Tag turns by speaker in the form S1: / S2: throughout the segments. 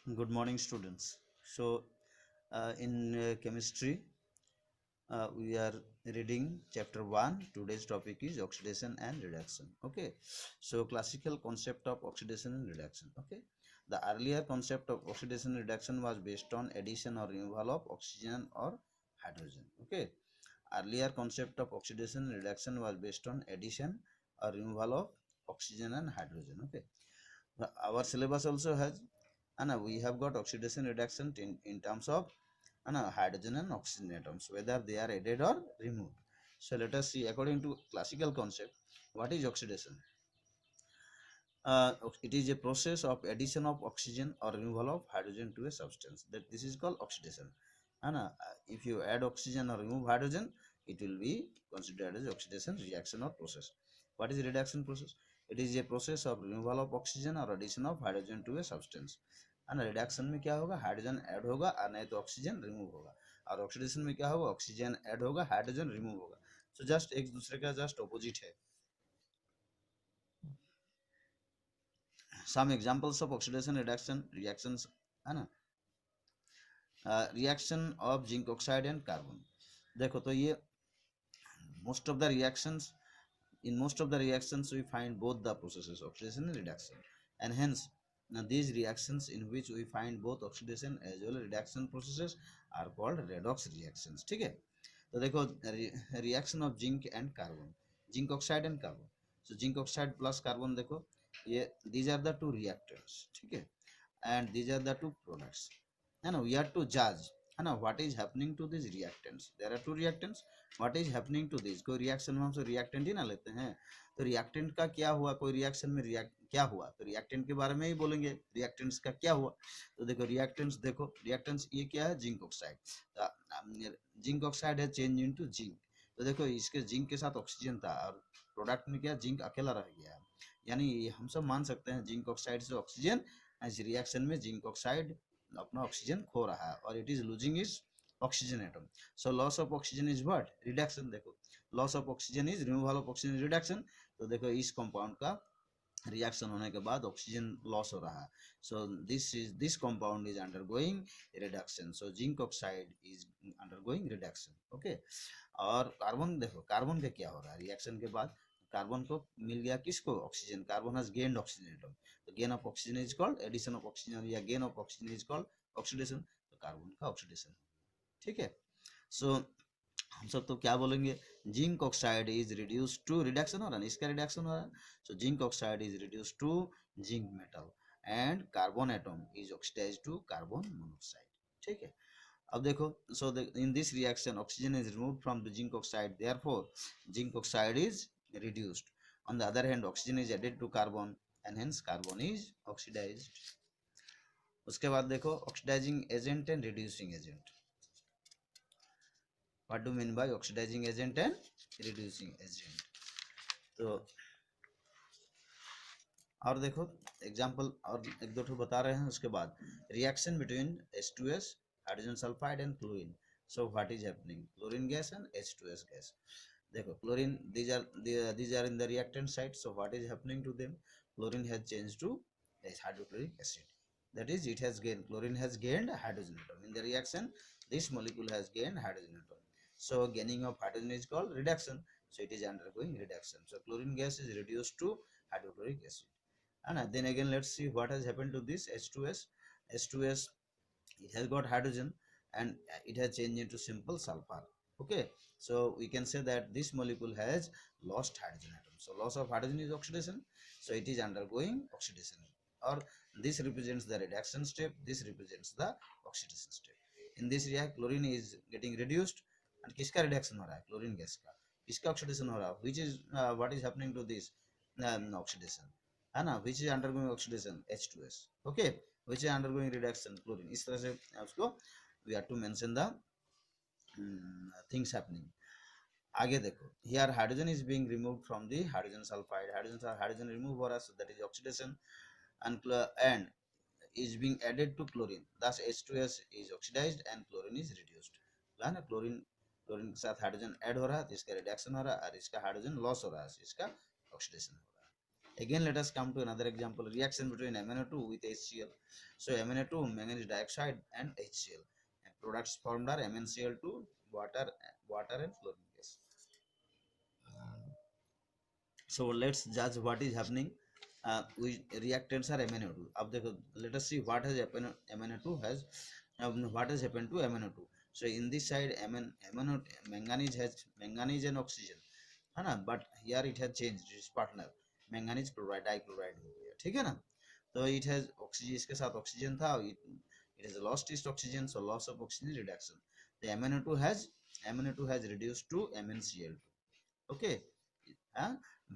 S1: Good morning, students. In chemistry, we are reading chapter 1. Today's topic is oxidation and reduction. Okay, so classical concept of oxidation and reduction. Okay, the earlier concept of oxidation and reduction was based on addition or removal of oxygen or hydrogen. Okay, earlier concept of oxidation and reduction was based on addition or removal of oxygen and hydrogen. Okay, our syllabus also has, and we have got oxidation reduction in terms of hydrogen and oxygen atoms, whether they are added or removed. So let us see, according to classical concept, what is oxidation. It is a process of addition of oxygen or removal of hydrogen to a substance. That this is called oxidation. And if you add oxygen or remove hydrogen, it will be considered as oxidation reaction or process. What is reduction process? It is a process of removal of oxygen or addition of hydrogen to a substance. And reduction में क्या होगा, hydrogen add होगा और नहीं तो oxygen remove होगा. और oxidation में क्या होगा, ऑक्सीजन ऐड होगा, हाइड्रोजन रिमूव होगा. सो जस्ट एक दूसरे का जस्ट ऑपोजिट है. Some examples of oxidation reduction reactions है ना. Reaction of zinc oxide and carbon. देखो तो ये most of the reactions, in most of the reactions we find both the processes oxidation and reduction, and hence now these reactions in which we find both oxidation as well as reduction processes are called redox reactions. ठीक है, तो देखो reaction of zinc and carbon, zinc oxide and carbon. So zinc oxide plus carbon, देखो ये these are the two reactors. ठीक है, and these are the two products. And we have to judge है ना what is happening to these reactants. There are two reactants. What is happening to this? कोई reaction में हम सब reactant ही ना लेते हैं, तो रिएक्टेंट का क्या हुआ, कोई रिएक्शन में क्या हुआ, तो रिएक्टेंट के बारे में ही बोलेंगे, रिएक्टेंट्स का क्या हुआ. तो देखो रिएक्टेंट्स, देखो रिएक्टेंट्स ये क्या है, जिंक ऑक्साइड. जिंक ऑक्साइड है चेंज इनटू जिंक. तो देखो इसके जिंक के साथ ऑक्सीजन था और प्रोडक्ट में क्या, जिंक अकेला रह गया है. यानी हम सब मान सकते हैं जिंक ऑक्साइड से ऑक्सीजन, इस रिएक्शन में जिंक ऑक्साइड अपना ऑक्सीजन खो रहा है और it is losing is oxygen atom. So loss of oxygen is what, reduction. देखो loss of oxygen is removal of oxygen, reduction. तो देखो इस कंपाउंड का रिएक्शन होने के बाद ऑक्सीजन लॉस हो रहा है. So this compound is undergoing reduction. So zinc oxide is undergoing reduction. Okay, और कार्बन, देखो कार्बन का क्या हो रहा है रिएक्शन के बाद, कार्बन को मिल गया किसको, oxygen. Carbon has gained oxygen atom. तो gain of oxygen is called addition of oxygen, या gain of oxygen is called oxidation. तो कार्बन का ऑक्सीडेशन. ठीक है, सो हम सब तो क्या बोलेंगे, zinc oxide is reduce to, reduction हो रहा है, इसका रिडक्शन हो रहा है. So zinc oxide is reduce to zinc metal and carbon atom is oxidise to carbon monoxide. ठीक है, अब देखो, so in this reaction oxygen is removed from the zinc oxide, therefore zinc oxide is reduced. On the other hand, oxygen is added to carbon and hence carbon is oxidized. उसके बाद देखो oxidizing agent and reducing agent. What do you mean by oxidizing agent and reducing agent? तो और देखो example और एक दो ठो बता रहे हैं. उसके बाद reaction between H2S, hydrogen sulphide and chlorine. So what is happening, chlorine gas and H2S gas. देखो chlorine, these are in the reactant side. So what is happening to them, chlorine has changed to hydrochloric acid. That is, it has gained, chlorine has gained hydrogen atom in the reaction. This molecule has gained hydrogen atom. So gaining of hydrogen is called reduction. So it is undergoing reduction. So chlorine gas is reduced to hydrochloric acid. And then again let's see what has happened to this H2S. H2S, it has got hydrogen and it has changed into simple sulfur. Okay, so we can say that this molecule has lost hydrogen atom. So loss of hydrogen is oxidation. So it is undergoing oxidation, or this represents the reduction step, this represents the oxidation step. In this react, chlorine is getting reduced and किसका reduction हो रहा है, chlorine gas का. किसका oxidation हो रहा है, which is what is happening to this oxidation है ना, which is undergoing oxidation, H2S. Okay, which is undergoing reduction, chlorine. इस तरह से उसको we have to mention the things happening. आगे देखो, here hydrogen is being removed from the hydrogen sulfide, hydrogen remove हो रहा है, so that is oxidation. And is being added to chlorine, thus H2S is oxidized and chlorine is reduced. है ना, chlorine के साथ hydrogen add हो रहा है तो इसका रिडक्शन हो रहा है और इसका हाइड्रोजन लॉस हो रहा है, इसका ऑक्सीडेशन हो रहा है. Again, let us come to another example, reaction between MnO2 with HCl. So MnO2, manganese dioxide and HCl. And products formed are MnCl2, water and fluorine gas. So let's judge what is happening. We reactants are MnO2. अब देखो, let us see what has happened. MnO2 has what has happened to MnO2. So in this side, MnO manganese has manganese and oxygen, है ना, but here it has changed its partner, manganese chloride dichloride हो गया, ठीक है ना. तो it has oxygen, इसके साथ ऑक्सीजन था, it has lost its oxygen, so loss of oxygen reduction. The MnO2 has reduced to MnCl2. Okay.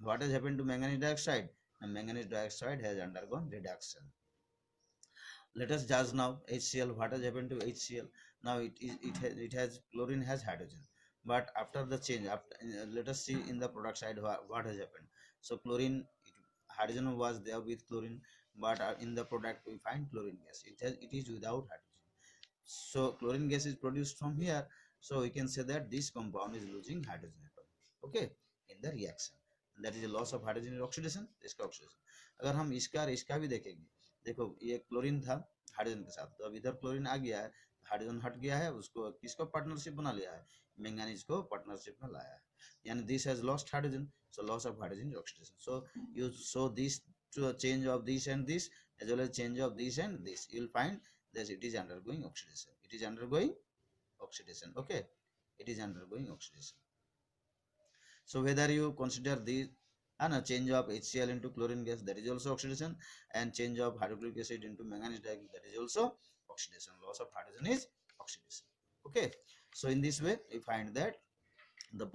S1: What has happened to manganese dioxide? The manganese dioxide has undergone reduction. Let us judge now HCl. What has happened to HCl? Now it has chlorine has hydrogen, but after the change, let us see in the product side what has happened. So chlorine, hydrogen was there with chlorine, but in the product we find chlorine gas. It is without hydrogen. So chlorine gas is produced from here. So we can say that this compound is losing hydrogen atom. Okay, in the reaction. That is a loss of hydrogen in oxidation. इसका oxidation. अगर हम इसका और इसका भी देखेंगे, देखो ये क्लोरीन था हाइड्रोजन के साथ, तो अब इधर क्लोरीन आ गया है, हाइड्रोजन हट गया है, उसको किसको पार्टनरशिप बना लिया है, मैंगनीज को पार्टनरशिप में लाया है, यानी this has lost hydrogen, so loss of hydrogen is oxidation. So you show this to a change of this and this as well as change of this and this, you will find that it is undergoing oxidation. It is undergoing oxidation. Okay, it is undergoing oxidation. So whether you consider the change of HCl into chlorine gas, that is also oxidation, and change of hydrochloric acid into manganese dioxide, that is also oxidation. Loss of hydrogen is oxidation. Okay, so in this way we find that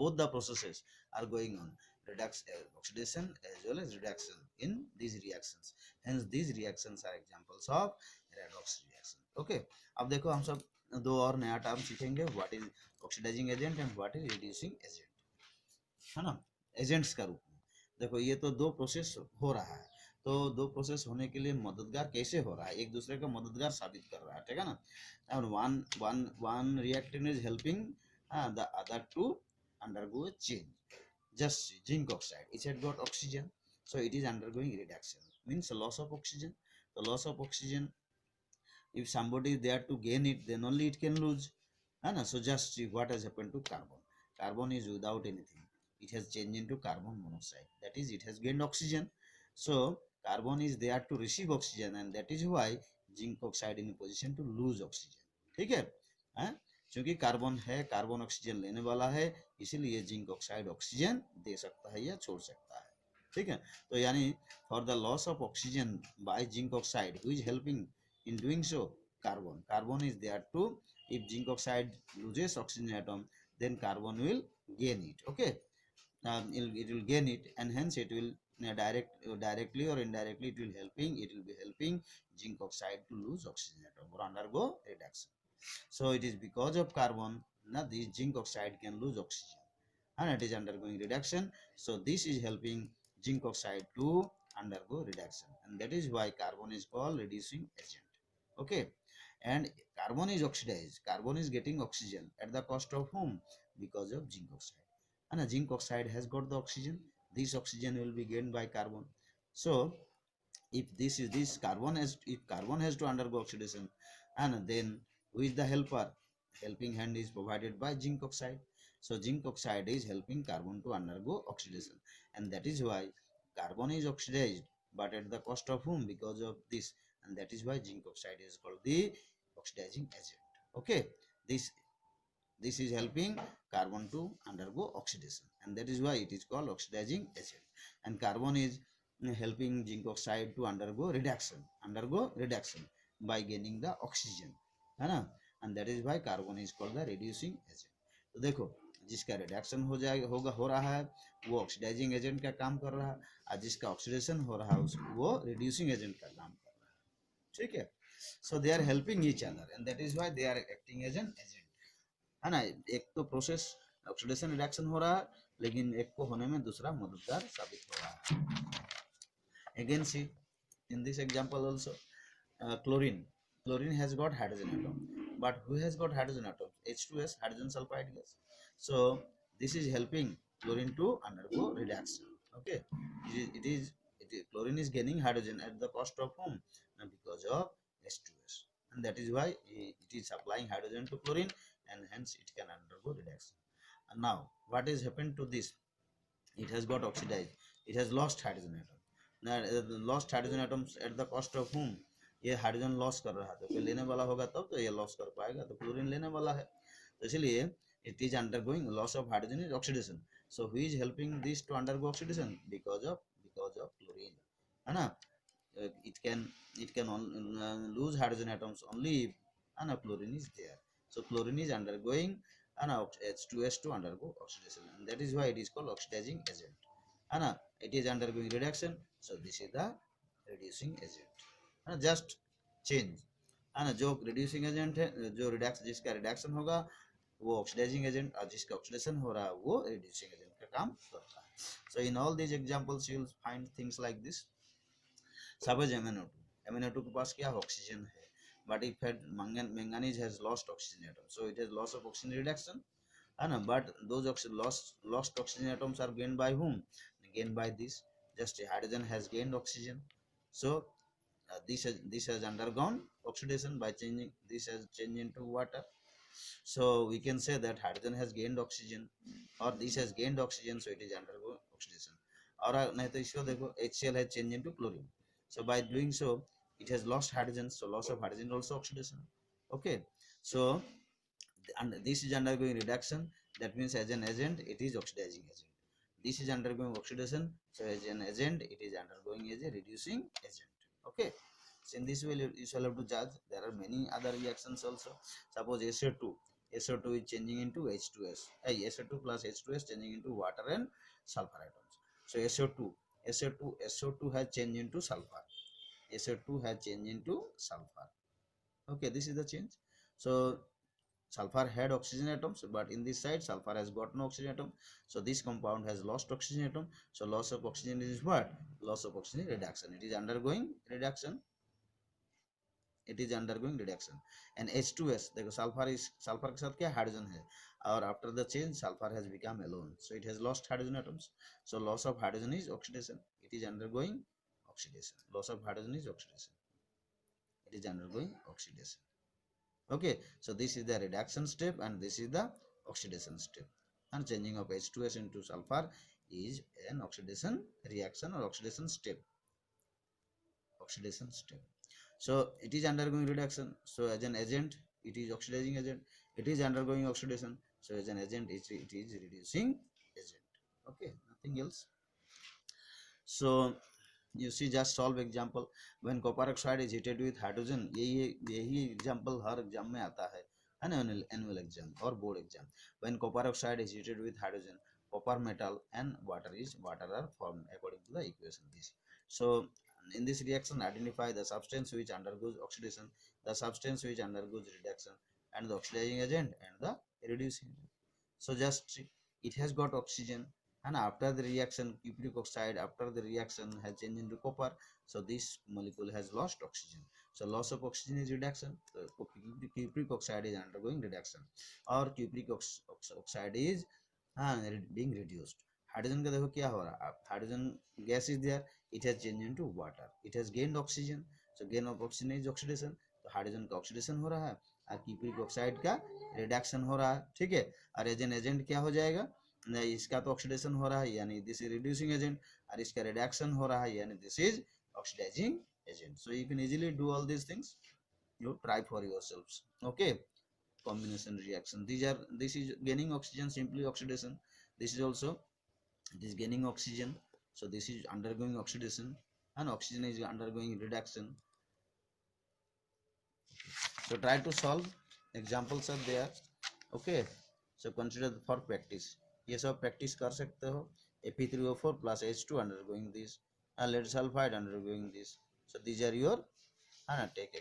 S1: both the processes are going on, oxidation as well as reduction in these reactions. Hence these reactions are examples of redox reaction. Okay, अब देखो हम सब दो और नया term सीखेंगे, what is oxidising agent and what is reducing agent, है ना, एजेंट्स का रूप में. देखो ये तो दो प्रोसेस हो रहा है, तो दो प्रोसेस होने के लिए मददगार कैसे हो रहा है, एक दूसरे का मददगार साबित कर रहा है, ठीक है ना. और one reactant is helping the other to undergo a change. Just zinc oxide, it had got oxygen, so it is undergoing reduction, means a loss of oxygen. The loss of oxygen, if somebody is there to gain it, then only it can lose. So just see what has happened to carbon. Carbon is without anything, it has changed into carbon monoxide, that is it has gained oxygen. So carbon is there to receive oxygen, and that is why zinc oxide in a position to lose oxygen. ठीक है, क्योंकि carbon है, carbon oxygen लेने वाला है, इसीलिए zinc oxide oxygen दे सकता है या छोड़ सकता है, ठीक है. तो यानी for the loss of oxygen by zinc oxide, who is helping in doing so, carbon is there to, if zinc oxide loses oxygen atom, then carbon will gain it. Okay, it will gain it, and hence it will directly or indirectly it will be helping zinc oxide to lose oxygen atom or undergo reduction. So it is because of carbon that this zinc oxide can lose oxygen and it is undergoing reduction. So this is helping zinc oxide to undergo reduction, and that is why carbon is called reducing agent. Okay, and carbon is oxidized, carbon is getting oxygen at the cost of whom? Because of zinc oxide, and a zinc oxide has got the oxygen, this oxygen will be gained by carbon. So if carbon has to undergo oxidation, and then who is the helping hand is provided by zinc oxide. So zinc oxide is helping carbon to undergo oxidation, and that is why carbon is oxidized, but at the cost of whom? Because of this, and that is why zinc oxide is called the oxidizing agent. Okay, this this is helping carbon to undergo oxidation, and that is why it is called oxidizing agent. And carbon is helping zinc oxide to undergo reduction by gaining the oxygen, है ना, and that is why carbon is called the reducing agent. तो देखो, जिसका reduction हो रहा है वो oxidising agent का काम कर रहा है, और जिसका ऑक्सीडेशन हो रहा है वो रिड्यूसिंग एजेंट का काम कर रहा है, ठीक है. So they are helping each other, and that is why they are acting as an agent, है ना. एक तो प्रोसेस ऑक्सीडेशन रिडक्शन हो रहा है, लेकिन एक को होने में दूसरा मददगार साबित हो रहा है. Again see in this example also, chlorine has got hydrogen atom, but who has got hydrogen atoms? H2S, hydrogen sulfide gas. So this is helping chlorine to undergo reduction. Okay, it chlorine is gaining hydrogen at the cost of whom? Because of H2S, and that is why it is supplying hydrogen to chlorine, and hence it can undergo reduction. And now what has happened to this? It has got oxidized, it has lost hydrogen atom. Now lost hydrogen atoms at the cost of whom? ये hydrogen loss कर रहा है, तो फिर लेने वाला होगा तब तो ये लॉस कर पाएगा, तो क्लोरीन लेने वाला है, तो इसलिए it is undergoing loss of hydrogen is oxidation. So who is helping this to undergo oxidation? Because of chlorine, है ना? It can lose hydrogen atoms only if chlorine is there. So chlorine is undergoing H2S to undergo oxidation, and that is why it is called oxidizing agent. It is undergoing reduction, so this is the reducing agent. Just change, है ना? जो reducing agent है, जो जिसका reduction होगा वो oxidising agent, और जिसका ऑक्सीडेशन हो रहा है वो रिड्यूसिंग एजेंट का काम करता है. So in all these examples you will find things like this. Suppose MnO2 के पास क्या ऑक्सीजन है, but if had manganese has lost oxygen atom, so it has loss of oxygen reduction, है ना? But those lost oxygen atoms are gained by whom? Gained by this. Just hydrogen has gained oxygen, so this has undergone oxidation by changing, this has changed into water. So we can say that hydrogen has gained oxygen, or this has gained oxygen, so it is undergo oxidation. और नहीं तो इसको देखो, HCl has changed into chlorine, so by doing so it has lost hydrogen, so loss of hydrogen also oxidation. Okay, so and this is undergoing reduction, that means as an agent it is oxidizing agent. This is undergoing oxidation, so as an agent it is undergoing as a reducing agent. Okay, so in this way you shall have to judge. There are many other reactions also. Suppose SO2 is changing into H2S, SO2 plus H2S changing into water and sulfur atoms. So SO2 has changed into sulfur, SO2 has changed into sulfur. Okay, this is the change. So sulfur had oxygen atoms, but in this side sulfur has got no oxygen atom, so this compound has lost oxygen atom. So loss of oxygen is what? Loss of oxygen reduction. It is undergoing reduction, it is undergoing reduction. And H2S, देखो sulfur के साथ क्या hydrogen है, और after the change sulfur has become alone, so it has lost hydrogen atoms. So loss of hydrogen is oxidation, it is undergoing oxidation. Loss of hydrogen is oxidation, it is undergoing oxidation. Okay, so this is the reduction step and this is the oxidation step, and changing of H2S into sulfur is an oxidation reaction or oxidation step. So it is undergoing reduction, so as an agent it is oxidizing agent, it is undergoing oxidation, so as an agent it is reducing agent. Okay, nothing else. So you see, just solve example. When copper oxide is heated with hydrogen, यही example हर exam में आता है ना? Annual exam और board exam. When copper oxide is heated with hydrogen, copper metal and water are formed according to the equation this. So in this reaction identify the substance which undergoes oxidation, the substance which undergoes reduction, and the oxidizing agent and the reducing agent. So just it has got oxygen, and after the reaction cupric oxide after the reaction has changed into copper, so this molecule has lost oxygen, so loss of oxygen is reduction. So cupric oxide is undergoing reduction, or cupric oxide is being reduced. Hydrogen का देखो क्या हो रहा है, hydrogen gas is there, it has change into water, it has gained oxygen, so gain of oxygen is oxidation, तो hydrogen का oxidation हो रहा है और क्यूप्रिक ऑक्साइड का रिडक्शन हो रहा है. ठीक है, और एज एन एजेंट क्या हो जाएगा, इसका तो ऑक्सीडेशन हो रहा है यानी दिस इज रिड्यूसिंग एजेंट, और इसका रिडक्शन हो रहा है यानी this is oxidising agent. So you can easily do all these things, you try for yourselves. Okay, combination reaction, this is gaining oxygen, simply oxidation. This is also, it is gaining oxygen, so this is undergoing oxidation, and oxygen is undergoing reduction. So try to solve, examples are there. Okay, so consider for practice, ये सब practice कर सकते हो. Fe3O4 plus H2 undergoing this, and lead sulfide undergoing this. So these are your take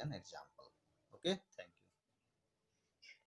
S1: an example. Okay, thank you.